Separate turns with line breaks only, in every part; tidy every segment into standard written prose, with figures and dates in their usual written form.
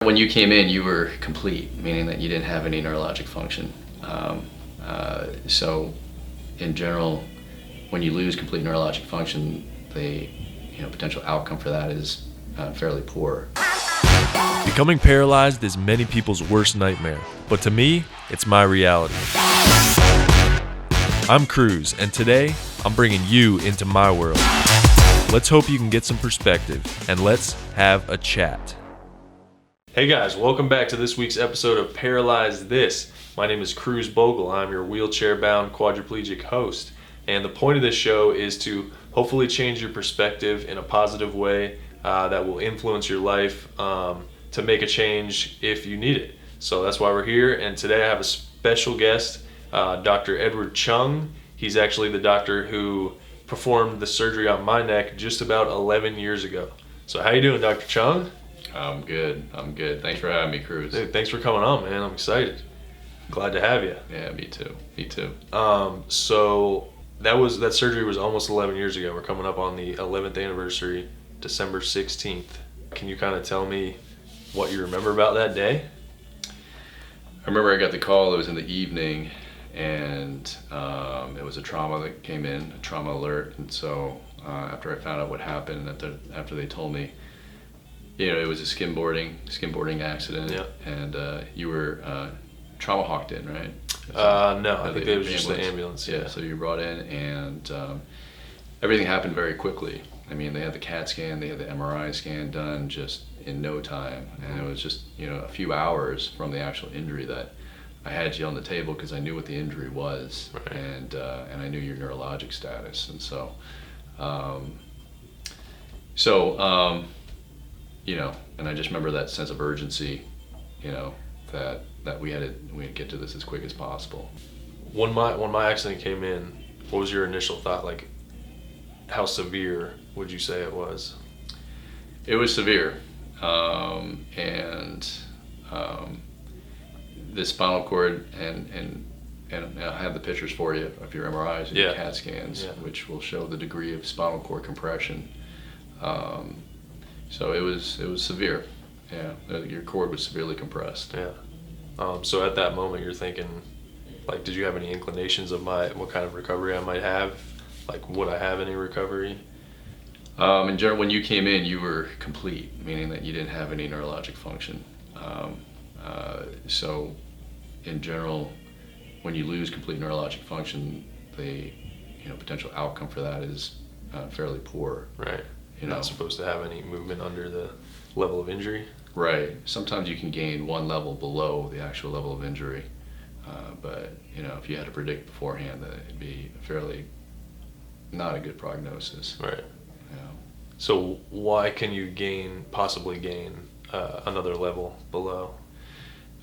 When you came in, you were complete, meaning that you didn't have any neurologic function. So, in general, when you lose complete neurologic function, the potential outcome for that is fairly poor.
Becoming paralyzed is many people's worst nightmare, but to me, it's my reality. I'm Cruz, and today, I'm bringing you into my world. Let's hope you can get some perspective, and let's have a chat. Hey guys, welcome back to this week's episode of Paralyze This. My name is Cruz Bogle. I'm your wheelchair-bound quadriplegic host, and the point of this show is to hopefully change your perspective in a positive way that will influence your life to make a change if you need it. So that's why we're here, and today I have a special guest, Dr. Edward Chung. He's actually the doctor who performed the surgery on my neck just about 11 years ago. So how you doing, Dr. Chung?
I'm good. Thanks for having me, Cruz.
Hey, thanks for coming on, man. I'm excited. Glad to have you.
Yeah, me too.
So that surgery was almost 11 years ago. We're coming up on the 11th anniversary, December 16th. Can you kind of tell me what you remember about that day?
I remember I got the call. It was in the evening, and it was a trauma that came in, a trauma alert. And so after I found out what happened, after they told me, it was a skimboarding accident,
yeah.
And you were trauma hawked in, right?
No, I think it was just the ambulance.
Yeah, so you were brought in, and everything happened very quickly. I mean, they had the CAT scan, they had the MRI scan done just in no time, and it was just a few hours from the actual injury that I had you on the table because I knew what the injury was,
right.
And I knew your neurologic status, and so. And I just remember that sense of urgency, that we had to get to this as quick as possible.
When my accident came in, what was your initial thought? Like, how severe would you say it was?
It was severe, the spinal cord and I have the pictures for you of your MRIs and your CAT scans, which will show the degree of spinal cord compression. So it was severe. Yeah, your cord was severely compressed.
Yeah. So at that moment, you're thinking, like, did you have any inclinations of what kind of recovery I might have? Like, would I have any recovery?
In general, when you came in, you were complete, meaning that you didn't have any neurologic function. So, in general, when you lose complete neurologic function, the potential outcome for that is fairly poor.
Right. You're not supposed to have any movement under the level of injury.
Right. Sometimes you can gain one level below the actual level of injury, but if you had to predict beforehand, that it'd be fairly not a good prognosis.
Right. So why can you possibly gain another level below?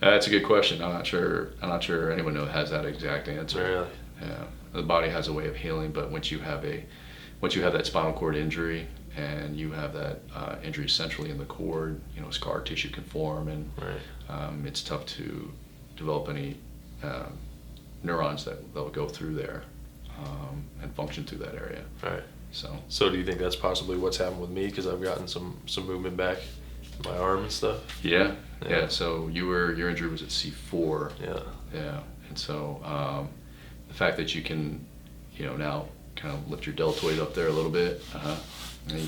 That's a good question. I'm not sure anyone has that exact answer.
Really?
Yeah. The body has a way of healing, but once you have that spinal cord injury and you have that injury centrally in the cord, scar tissue can form, and
right.
It's tough to develop any neurons that will go through there and function through that area.
Right.
So
do you think that's possibly what's happened with me, because I've gotten some movement back in my arm and stuff?
Yeah. So your injury was at C4. Yeah. And so the fact that you can now kind of lift your deltoid up there a little bit,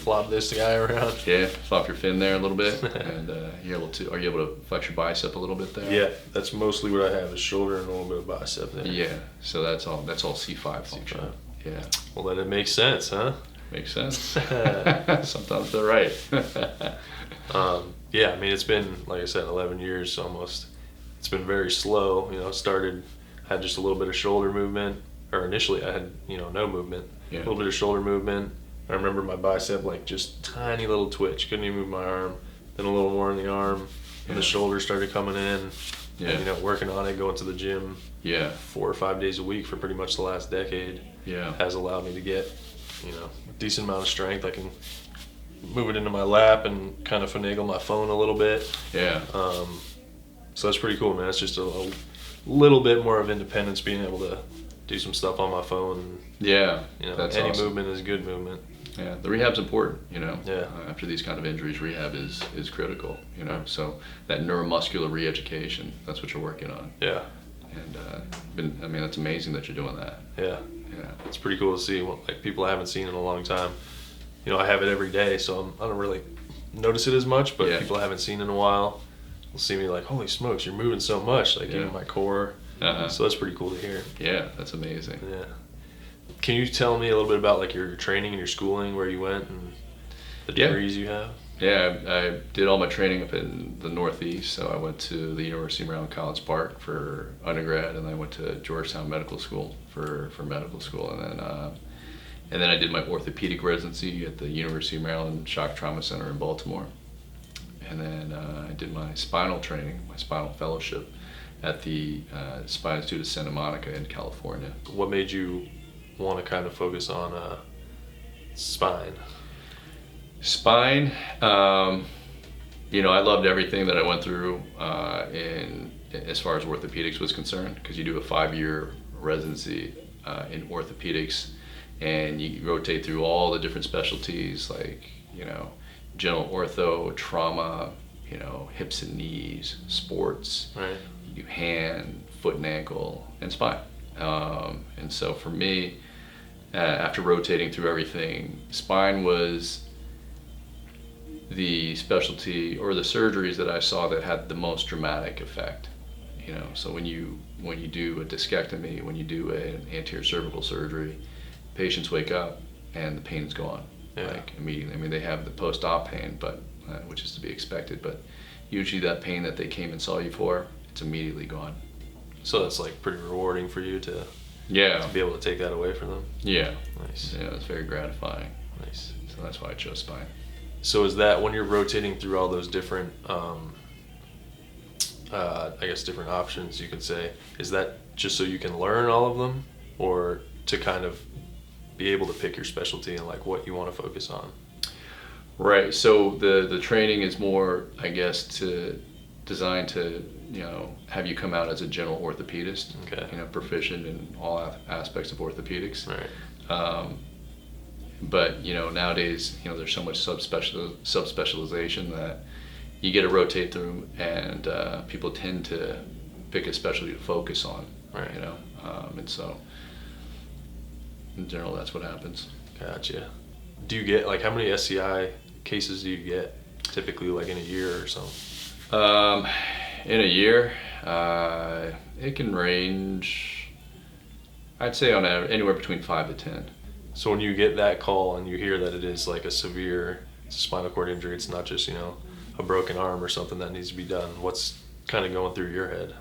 flop this guy around.
Yeah, flop your fin there a little bit, and are you able to flex your bicep a little bit there?
Yeah, that's mostly what I have, is shoulder and a little bit of bicep there.
Yeah, so that's all C5 function.
C5.
Yeah.
Well, then it makes sense, huh?
Makes sense. Sometimes they're right.
Yeah, I mean, it's been, like I said, 11 years almost. It's been very slow. I had just a little bit of shoulder movement, or initially I had, no movement.
Yeah.
A little bit of shoulder movement. I remember my bicep, like, just tiny little twitch. Couldn't even move my arm. Then a little more in the arm. And the shoulder started coming in.
Yeah.
And, working on it, going to the gym.
Yeah.
4 or 5 days a week for pretty much the last decade.
Yeah.
Has allowed me to get, a decent amount of strength. I can move it into my lap and kind of finagle my phone a little bit.
Yeah.
So that's pretty cool, man. It's just a little bit more of independence, being able to do some stuff on my phone.
Yeah.
Any
awesome.
movement is good movement.
Yeah, the rehab's important, you know.
Yeah.
After these kind of injuries, rehab is critical, you know. So that neuromuscular re-education, that's what you're working on.
Yeah.
And I mean, that's amazing that you're doing that.
Yeah.
Yeah.
It's pretty cool to see, like, people I haven't seen in a long time. You know, I have it every day, so I don't really notice it as much, but
Yeah.
people I haven't seen in a while will see me like, holy smokes, you're moving so much, like,
Yeah.
even my core.
Uh-huh.
So that's pretty cool to hear.
Yeah, that's amazing.
Yeah. Can you tell me a little bit about, like, your training and your schooling, where you went and the
Yeah.
degrees you have?
Yeah, I did all my training up in the Northeast. So I went to the University of Maryland, College Park for undergrad, and then I went to Georgetown Medical School for medical school, and then I did my orthopedic residency at the University of Maryland Shock Trauma Center in Baltimore, and then I did my spinal training, my spinal fellowship, at the Spine Institute of Santa Monica in California.
What made you want to kind of focus on spine?
Spine, you know, I loved everything that I went through in as far as orthopedics was concerned, because you do a 5-year residency in orthopedics, and you rotate through all the different specialties, like, you know, general ortho, trauma, you know, hips and knees, sports,
Right.
you do hand, foot and ankle, and spine. And so for me, after rotating through everything, spine was the specialty or the surgeries that I saw that had the most dramatic effect. You know, so when you do a discectomy, when you do an anterior cervical surgery, patients wake up and the pain is gone,
Yeah.
like immediately. I mean, they have the post-op pain, but which is to be expected, but usually that pain that they came and saw you for, it's immediately gone.
So that's, like, pretty rewarding for you to
Yeah,
be able to take that away from them.
yeah,
Nice.
yeah. It's very gratifying.
Nice.
So that's why I chose spine.
So is that when you're rotating through all those different, I guess different options, you could say, is that just so you can learn all of them, or to kind of be able to pick your specialty and, like, what you want to focus on?
Right. So the training is more, I guess, designed to, you know, have you come out as a general orthopedist,
Okay.
you know, proficient in all aspects of orthopedics.
Right.
But, you know, nowadays, you know, there's so much subspecialization that you get to rotate through, and people tend to pick a specialty to focus on,
Right.
you know, and so in general, that's what happens.
Gotcha. Do you get, like, how many SCI cases do you get typically, like, in a year or so?
In a year, it can range, I'd say on average, anywhere between 5 to 10.
So when you get that call and you hear that it is, like, a severe spinal cord injury, it's not just, you know, a broken arm or something that needs to be done, what's kind of going through your head?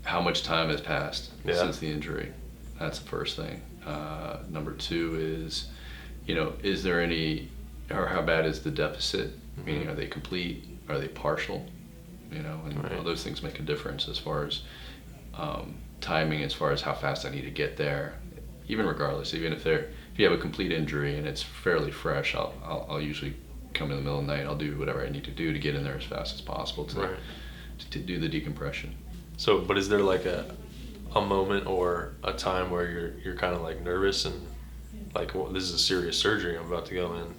How much time has passed
Yeah.
since the injury? That's the first thing. Number 2 is, you know, is there any, or how bad is the deficit?
Mm-hmm.
Meaning, are they complete? Are they partial? You know, and
Right.
all those things make a difference as far as timing, as far as how fast I need to get there. Even regardless, even if you have a complete injury and it's fairly fresh, I'll usually come in the middle of the night. I'll do whatever I need to do to get in there as fast as possible to
Right.
to do the decompression.
So, but is there, like, a moment or a time where you're kind of, like, nervous and, like, well, this is a serious surgery I'm about to go in?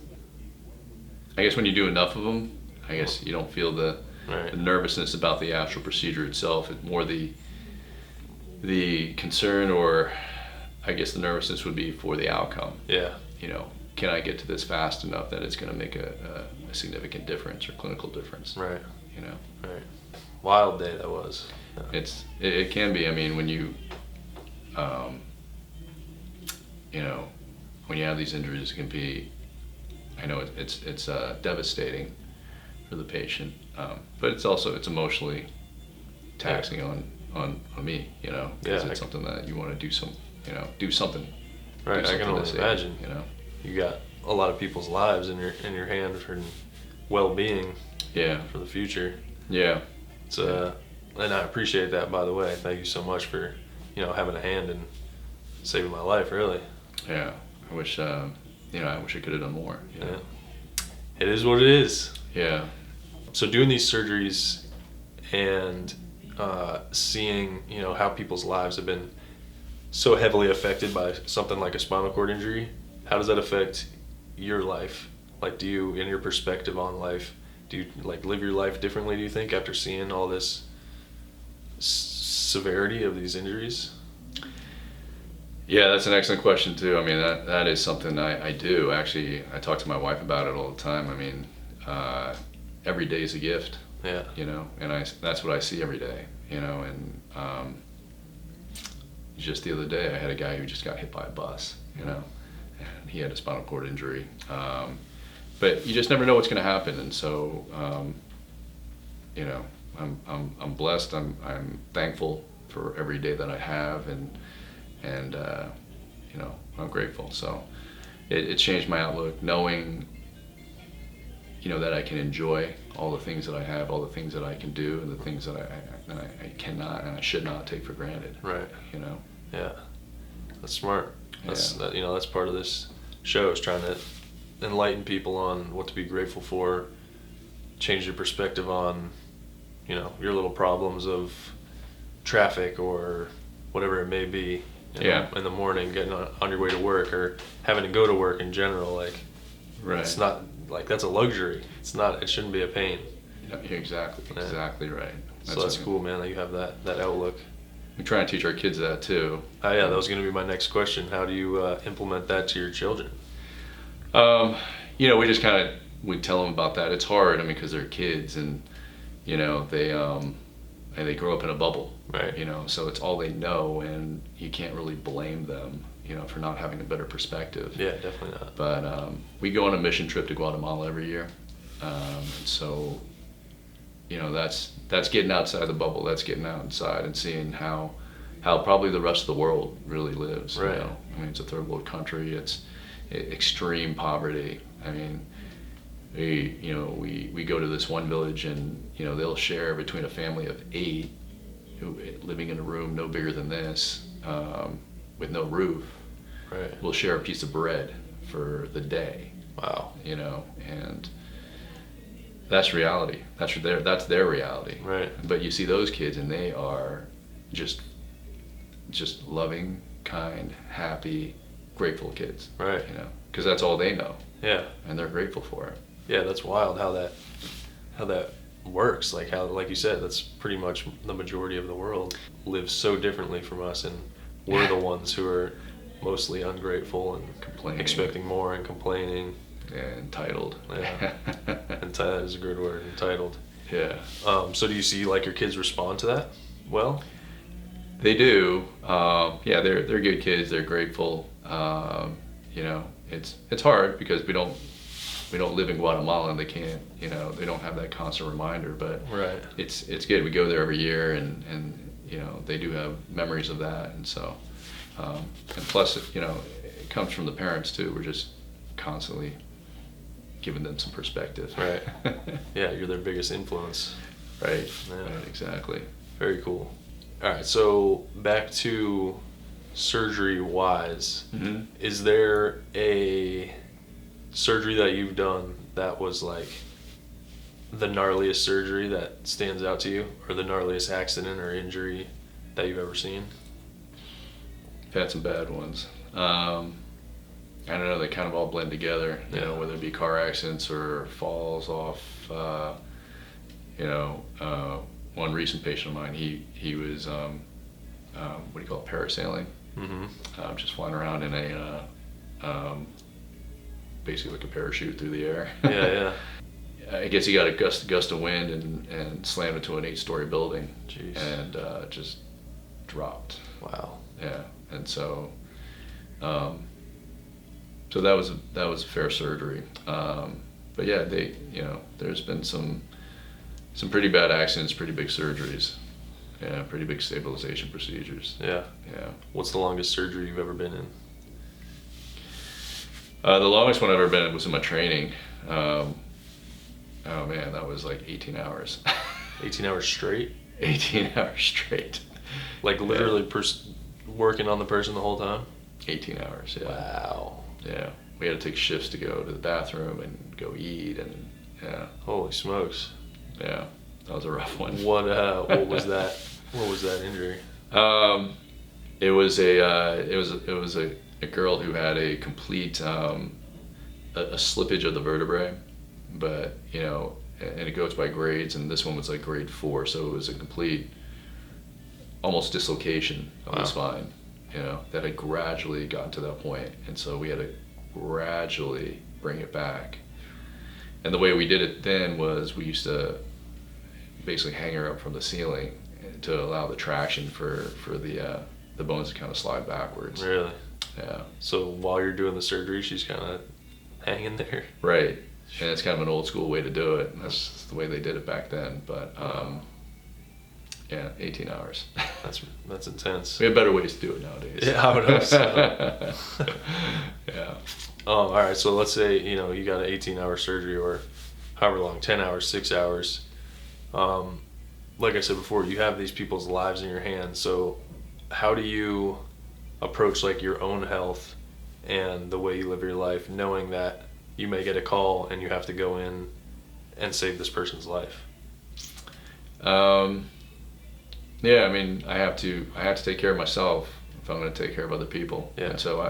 I guess when you do enough of them, I guess you don't feel the
Right.
nervousness about the actual procedure itself. It's more the concern, or I guess the nervousness would be for the outcome.
Yeah.
You know, can I get to this fast enough that it's going to make a significant difference or clinical difference?
Right.
You know,
Right. Wild day that was. Yeah.
it can be. I mean, when you you know, when you have these injuries, it can be. I know it's devastating for the patient, but it's emotionally taxing on me. You know, because
Yeah,
it's something that you want to do something.
Right.
Do
I can
something
only
to save,
imagine.
You know.
You got a lot of people's lives in your hand for well-being
Yeah.
for the future.
Yeah.
It's and I appreciate that, by the way. Thank you so much for, you know, having a hand in saving my life, really.
Yeah. I wish I could have done more. You know?
Yeah. It is what it is.
Yeah.
So doing these surgeries and seeing, you know, how people's lives have been so heavily affected by something like a spinal cord injury, how does that affect your life? Like, do you, in your perspective on life, do you like live your life differently, do you think, after seeing all this severity of these injuries?
Yeah, that's an excellent question too. I mean, that is something I do. Actually, I talk to my wife about it all the time. I mean, every day is a gift.
Yeah.
You know, and that's what I see every day, you know, and just the other day I had a guy who just got hit by a bus, you know, and he had a spinal cord injury. But you just never know what's going to happen, and so you know, I'm blessed. I'm thankful for every day that I have, and you know, I'm grateful. So it changed my outlook, knowing, you know, that I can enjoy all the things that I have, all the things that I can do, and the things that I cannot and I should not take for granted.
Right.
You know.
Yeah. That's smart. That's
Yeah.
that, you know, that's part of this show, is trying to enlighten people on what to be grateful for, change your perspective on, you know, your little problems of traffic or whatever it may be. You know, in the morning, getting on your way to work, or having to go to work in general. Like,
Right.
it's not like, that's a luxury. It's not. It shouldn't be a pain.
Yeah, exactly right.
So that's cool, man, that you have that outlook.
We try and teach our kids that too.
Oh yeah, that was going to be my next question. How do you implement that to your children?
You know, we just kind of, we tell them about that. It's hard, I mean, because they're kids, and you know, they grow up in a bubble,
Right.
You know, so it's all they know, and you can't really blame them, you know, for not having a better perspective.
Yeah, definitely not.
But we go on a mission trip to Guatemala every year, so you know, that's getting outside the bubble. That's getting outside and seeing how probably the rest of the world really lives.
Right.
You know? I mean, it's a third world country. It's extreme poverty. I mean, we go to this one village, and you know, they'll share between a family of 8 who living in a room no bigger than this, with no roof.
Right.
We'll share a piece of bread for the day.
Wow.
You know, and that's reality. That's their reality.
Right.
But you see those kids, and they are just loving, kind, happy, grateful kids.
Right.
You know, because that's all they know.
Yeah.
And they're grateful for it.
Yeah, that's wild how that works. Like, how, like you said, that's pretty much the majority of the world lives so differently from us, and we're the ones who are mostly ungrateful and
Complaining.
expecting more and complaining.
Yeah, entitled.
Yeah. That is a good word, entitled.
Yeah.
So do you see, like, your kids respond to that well?
They do. Yeah, they're good kids. They're grateful. You know, it's hard because we don't live in Guatemala, and they can't, you know, they don't have that constant reminder. But
Right.
it's good. We go there every year, and you know, they do have memories of that, and so and plus, you know, it comes from the parents too. We're just constantly giving them some perspective.
Right. Yeah, you're their biggest influence.
Right.
Yeah.
Right. Exactly.
Very cool. All right, so back to surgery wise,
Mm-hmm.
is there a surgery that you've done that was like the gnarliest surgery that stands out to you, or the gnarliest accident or injury that you've ever seen?
I've had some bad ones. I don't know, they kind of all blend together, you know, whether it be car accidents or falls off. You know, one recent patient of mine, he was, what do you call it, parasailing?
Mm-hmm.
Just flying around in a, basically like a parachute through the air.
Yeah.
I guess he got a gust of wind and slammed into an 8-story building.
Jeez.
And just dropped.
Wow.
Yeah, and so, so that was a fair surgery. But yeah, you know, there's been some pretty bad accidents, pretty big surgeries, yeah, pretty big stabilization procedures.
Yeah.
Yeah.
What's the longest surgery you've ever been in?
The longest one I've ever been in was in my training. Oh man, that was like 18 hours.
18 hours straight?
18 hours straight.
Like literally working on the person the whole time?
18 hours, yeah.
Wow.
Yeah. We had to take shifts to go to the bathroom and go eat, and yeah.
Holy smokes.
Yeah. That was a rough one.
What was that? What was that injury?
It was a girl who had a complete a slippage of the vertebrae, but and it goes by grades, and this one was like grade 4, so it was a complete, almost dislocation of the spine, that had gradually gotten to that point, and so we had to gradually bring it back. And the way we did it then was we used to basically hang her up from the ceiling to allow the traction for the bones to kind of slide backwards.
Really?
Yeah.
So while you're doing the surgery, she's kind of hanging there.
Right. And it's kind of an old school way to do it. That's the way they did it back then. But 18 hours.
That's intense.
We have better ways to do it nowadays.
Yeah, I would hope so.
Yeah.
All right. So let's say you got an 18-hour surgery, or however long, 10 hours, 6 hours. Like I said before, you have these people's lives in your hands. So how do you approach like your own health and the way you live your life, knowing that you may get a call and you have to go in and save this person's life?
Yeah, I mean, I have to take care of myself if I'm going to take care of other people.
Yeah.
And so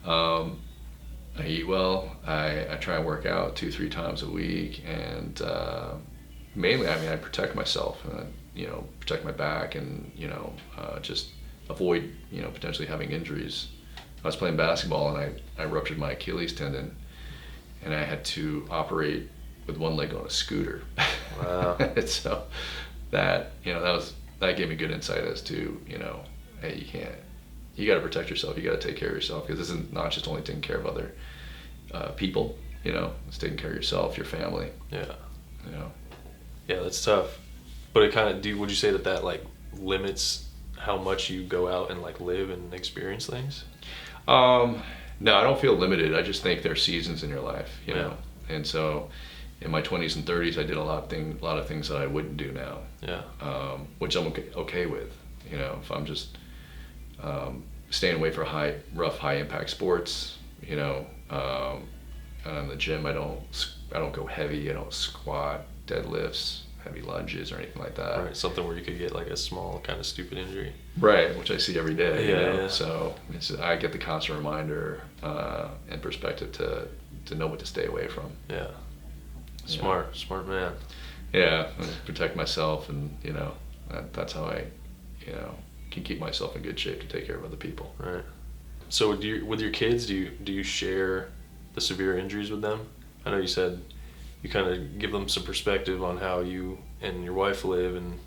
I eat well. I try and work out 2-3 times a week, and mainly, I mean, I protect myself, protect my back, and just avoid potentially having injuries. I was playing basketball and I ruptured my Achilles tendon, and I had to operate with one leg on a scooter.
Wow.
So that that gave me good insight as to hey, you got to protect yourself, you got to take care of yourself, because this is not just only taking care of other people, it's taking care of yourself, your family.
Yeah.
Yeah,
that's tough. But it kind of, would you say that like limits how much you go out and like live and experience things?
No, I don't feel limited. I just think there are seasons in your life,
Yeah.
And so in my 20s and 30s, I did a lot of things that I wouldn't do now.
Yeah.
Which I'm okay with. If I'm just staying away for rough, high impact sports, and in the gym, I don't go heavy. I don't squat, deadlifts, heavy lunges, or anything like that.
Right. Something where you could get like a small kind of stupid injury.
Right, which I see every day.
Yeah.
So I get the constant reminder and perspective to know what to stay away from.
Yeah. Smart man.
Yeah, protect myself, and that's how I can keep myself in good shape to take care of other people.
Right. So with your kids, do you share the severe injuries with them? I know you said you kind of give them some perspective on how you and your wife live, and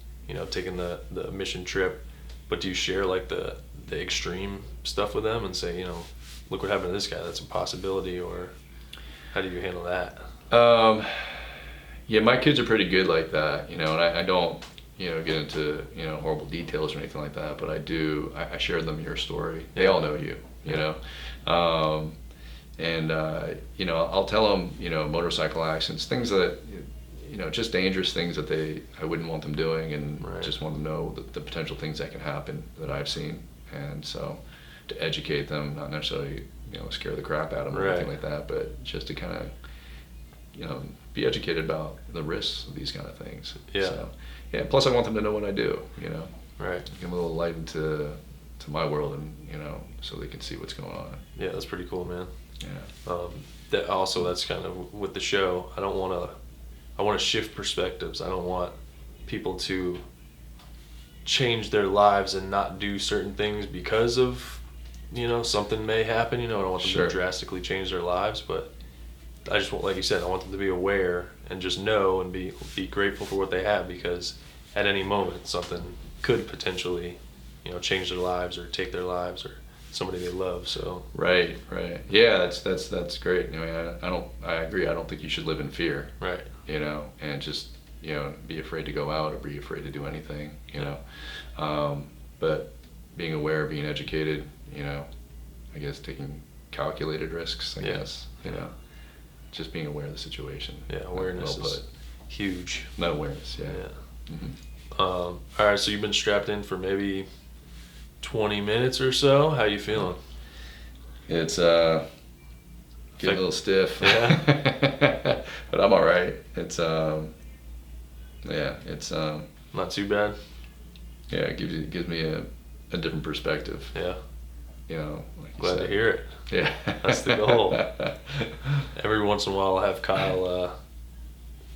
taking the mission trip, but do you share like the extreme stuff with them and say, look what happened to this guy, that's a possibility, or how do you handle that?
Yeah, my kids are pretty good like that, and I don't get into horrible details or anything like that, but I share them your story. They all know you, and I'll tell them motorcycle accidents, things that just dangerous things that I wouldn't want them doing, and
Right.
just want them to know the potential things that can happen that I've seen, and so to educate them, not necessarily scare the crap out of them or anything
Right.
like that, but just to kind of be educated about the risks of these kind of things.
Yeah.
So, yeah. Plus, I want them to know what I do.
Right.
Give them a little light into my world, and so they can see what's going on.
Yeah, that's pretty cool, man.
Yeah.
That's kind of with the show. I want to shift perspectives. I don't want people to change their lives and not do certain things because of something may happen. I don't want them
Sure.
to drastically change their lives, but I just want, like you said, I want them to be aware and just know and be grateful for what they have, because at any moment something could potentially change their lives or take their lives, or somebody they love. So
Right. Yeah, that's great. I agree. I don't think you should live in fear.
right.
And just be afraid to go out or be afraid to do anything. But being aware, being educated. I guess taking calculated risks. I
Yeah.
guess. Just being aware of the situation.
Yeah, awareness
Well
is
put.
huge.
Not awareness. Yeah.
Yeah.
Mhm.
All right, so you've been strapped in for maybe 20 minutes or so. How you feeling?
It's getting a little stiff.
Yeah.
But I'm all right. It's it's
Not too bad.
yeah, it gives me a different perspective.
Yeah.
Like
Glad to hear it.
Yeah.
That's the goal. Every once in a while I'll have Kyle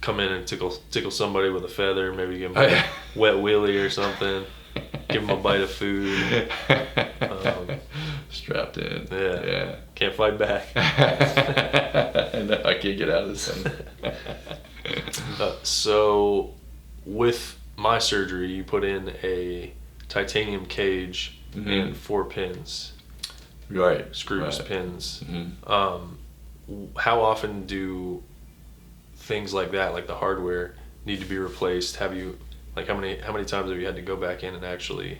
come in and tickle somebody with a feather, maybe give him a wet willy or something, give him a bite of food.
Strapped in.
Yeah. Can't fight back.
No, I can't get out of this thing.
So with my surgery, you put in a titanium cage and 4 pins.
Right.
Screws,
right.
pins.
Mm-hmm.
How often do things like that, like the hardware, need to be replaced? Have you, like, how many times have you had to go back in and actually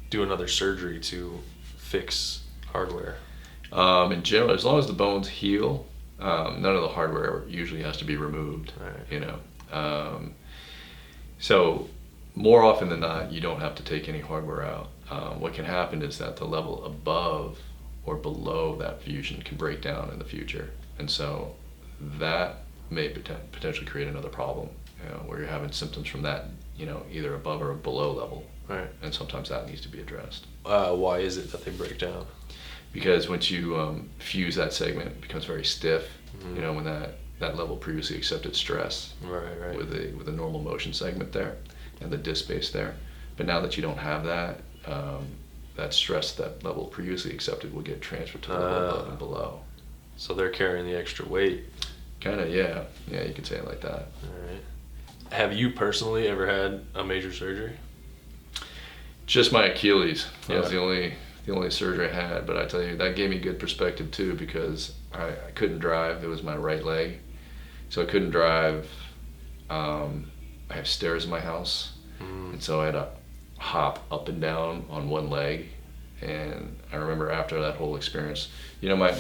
do another surgery to fix hardware?
In general, as long as the bones heal, none of the hardware usually has to be removed.
Right.
So more often than not, you don't have to take any hardware out. What can happen is that the level above or below that fusion can break down in the future, and so that may potentially create another problem, where you're having symptoms from that, either above or below level.
Right.
And sometimes that needs to be addressed.
Why is it that they break down?
Because once you fuse that segment, it becomes very stiff.
Mm-hmm.
When that level previously accepted stress
Right.
with a normal motion segment there and the disc space there. But now that you don't have that, that stress that level previously accepted will get transferred to the level above and below.
So they're carrying the extra weight.
Kind of, yeah. Yeah, you could say it like that.
All right. Have you personally ever had a major surgery?
Just my Achilles. That
Yeah.
was the only surgery I had, but I tell you, that gave me good perspective too, because I couldn't drive. It was my right leg, so I couldn't drive. I have stairs in my house, and so I had to hop up and down on one leg. And I remember after that whole experience, my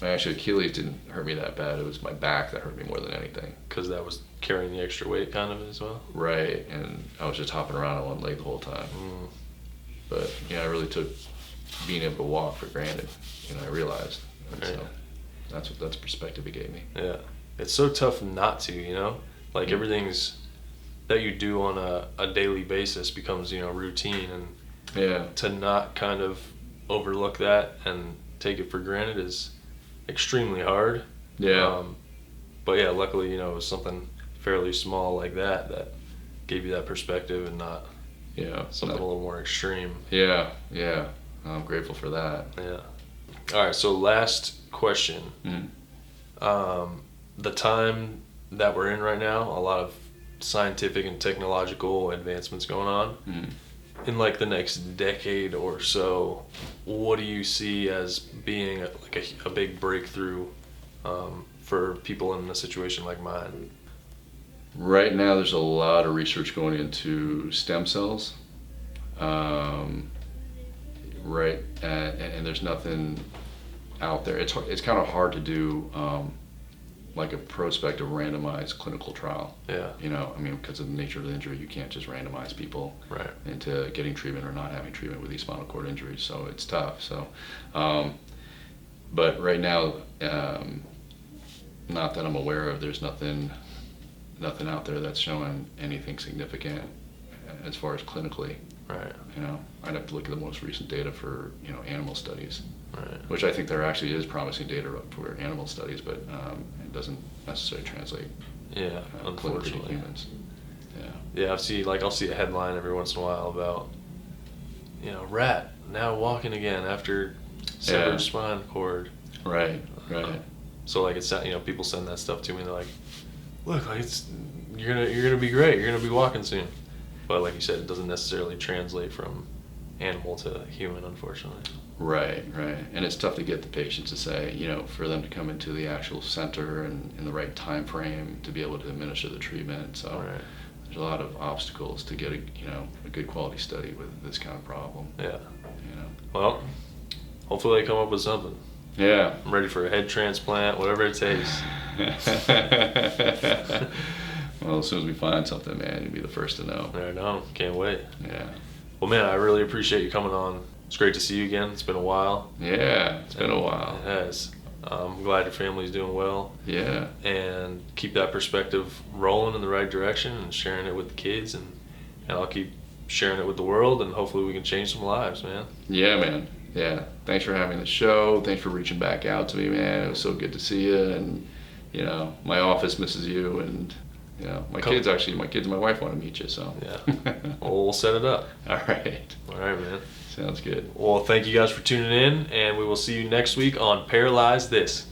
actual Achilles didn't hurt me that bad. It was my back that hurt me more than anything.
Because that was carrying the extra weight kind of as well?
Right, and I was just hopping around on one leg the whole time. But I really took being able to walk for granted. I realized. And
Right.
so that's perspective it gave me.
Yeah. It's so tough not to, like everything's that you do on a daily basis becomes, routine, and
Yeah.
to not kind of overlook that and take it for granted is extremely hard.
Yeah.
But yeah, luckily, it was something fairly small like that gave you that perspective and not something a little more extreme.
Yeah. Yeah. I'm grateful for that.
Yeah. All right. So last question. The time that we're in right now, a lot of scientific and technological advancements going on. In like the next decade or so, what do you see as being a big breakthrough for people in a situation like mine?
Right now, there's a lot of research going into stem cells. Right, and there's nothing out there. It's kind of hard to do like a prospective randomized clinical trial.
Yeah.
Because of the nature of the injury, you can't just randomize people
Right.
into getting treatment or not having treatment with these spinal cord injuries. So it's tough. So, but right now, not that I'm aware of, there's nothing out there that's showing anything significant as far as clinically.
Right.
I'd have to look at the most recent data for animal studies.
Right.
Which I think there actually is promising data for animal studies, but it doesn't necessarily translate
Yeah.
clinically to
Unfortunately.
humans. Yeah.
Yeah. I'll see a headline every once in a while about rat now walking again after severed spinal cord.
Right.
So like it's people send that stuff to me and they're like, look, like you're gonna be great. You're gonna be walking soon. But like you said, it doesn't necessarily translate from animal to human, unfortunately.
Right. And it's tough to get the patients to say, for them to come into the actual center and in the right time frame to be able to administer the treatment. So there's a lot of obstacles to get a good quality study with this kind of problem.
Yeah. Well, hopefully they come up with something.
Yeah.
I'm ready for a head transplant, whatever it takes.
Well, as soon as we find something, man, you'll be the first to know.
I know. Can't wait.
Yeah.
Well, man, I really appreciate you coming on. It's great to see you again. It's been a while.
Yeah, it's been a while.
It has. I'm glad your family's doing well.
Yeah.
And keep that perspective rolling in the right direction and sharing it with the kids. And I'll keep sharing it with the world, and hopefully we can change some lives, man.
Yeah, man. Yeah, thanks for having the show. Thanks for reaching back out to me, man. It was so good to see you, and my office misses you, and my kids and my wife want to meet you. So
yeah, well, we'll set it up.
All right,
man.
Sounds good.
Well, thank you guys for tuning in, and we will see you next week on Paralyze This.